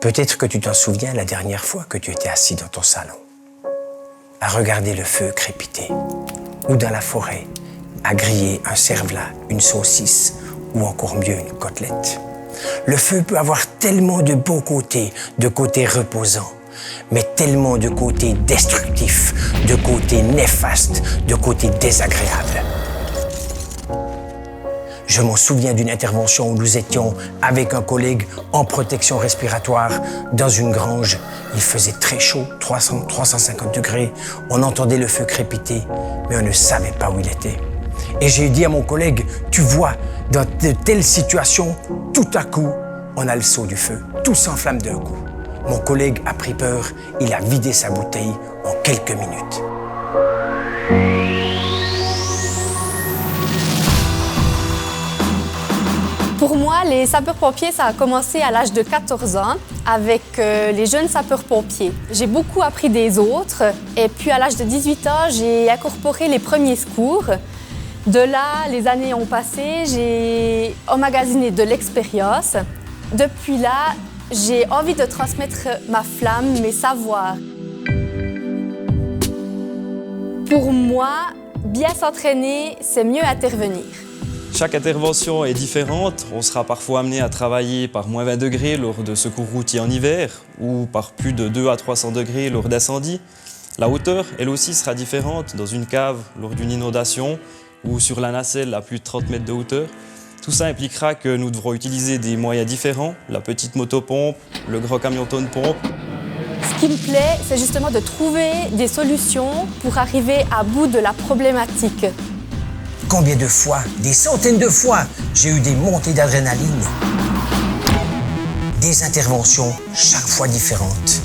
Peut-être que tu t'en souviens la dernière fois que tu étais assis dans ton salon, à regarder le feu crépiter, ou dans la forêt, à griller un cervelas, une saucisse, ou encore mieux une côtelette. Le feu peut avoir tellement de bons côtés, de côtés reposants, mais tellement de côtés destructifs, de côtés néfastes, de côtés désagréables. Je m'en souviens d'une intervention où nous étions avec un collègue en protection respiratoire dans une grange. Il faisait très chaud, 350 degrés. On entendait le feu crépiter, mais on ne savait pas où il était. Et j'ai dit à mon collègue, tu vois, dans de telles situations, tout à coup, on a le saut du feu. Tout s'enflamme d'un coup. Mon collègue a pris peur, il a vidé sa bouteille en quelques minutes. Pour moi, les sapeurs-pompiers, ça a commencé à l'âge de 14 ans avec les jeunes sapeurs-pompiers. J'ai beaucoup appris des autres et puis à l'âge de 18 ans, j'ai incorporé les premiers secours. De là, les années ont passé, j'ai emmagasiné de l'expérience. Depuis là, j'ai envie de transmettre ma flamme, mes savoirs. Pour moi, bien s'entraîner, c'est mieux intervenir. Chaque intervention est différente. On sera parfois amené à travailler par moins 20 degrés lors de secours routiers en hiver ou par plus de 200 à 300 degrés lors d'incendie. La hauteur, elle aussi, sera différente dans une cave lors d'une inondation ou sur la nacelle à plus de 30 mètres de hauteur. Tout ça impliquera que nous devrons utiliser des moyens différents, la petite motopompe, le gros camion tonne-pompe. Ce qui me plaît, c'est justement de trouver des solutions pour arriver à bout de la problématique. Combien de fois, des centaines de fois, j'ai eu des montées d'adrénaline. Des interventions chaque fois différentes.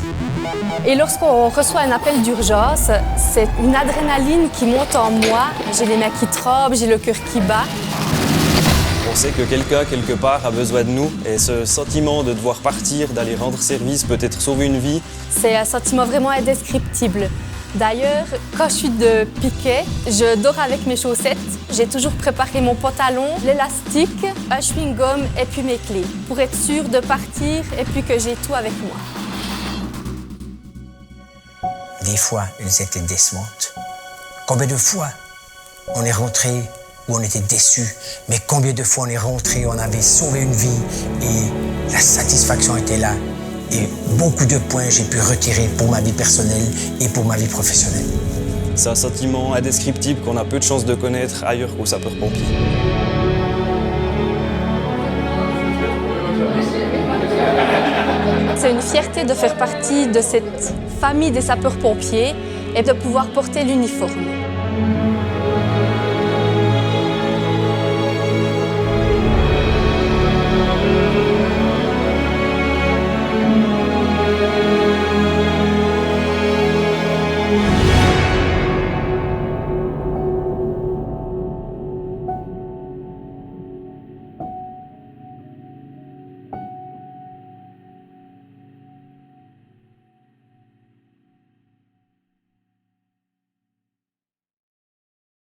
Et lorsqu'on reçoit un appel d'urgence, c'est une adrénaline qui monte en moi. J'ai les mains qui tremblent, j'ai le cœur qui bat. On sait que quelqu'un, quelque part, a besoin de nous et ce sentiment de devoir partir, d'aller rendre service, peut-être sauver une vie. C'est un sentiment vraiment indescriptible. D'ailleurs, quand je suis de piquet, je dors avec mes chaussettes. J'ai toujours préparé mon pantalon, l'élastique, un chewing-gum et puis mes clés pour être sûre de partir et puis que j'ai tout avec moi. Des fois, elles étaient décevantes. Combien de fois on est rentré où on était déçu, mais combien de fois on est rentré, on avait sauvé une vie et la satisfaction était là. Et beaucoup de points j'ai pu retirer pour ma vie personnelle et pour ma vie professionnelle. C'est un sentiment indescriptible qu'on a peu de chances de connaître ailleurs qu'aux sapeurs-pompiers. C'est une fierté de faire partie de cette famille des sapeurs-pompiers et de pouvoir porter l'uniforme.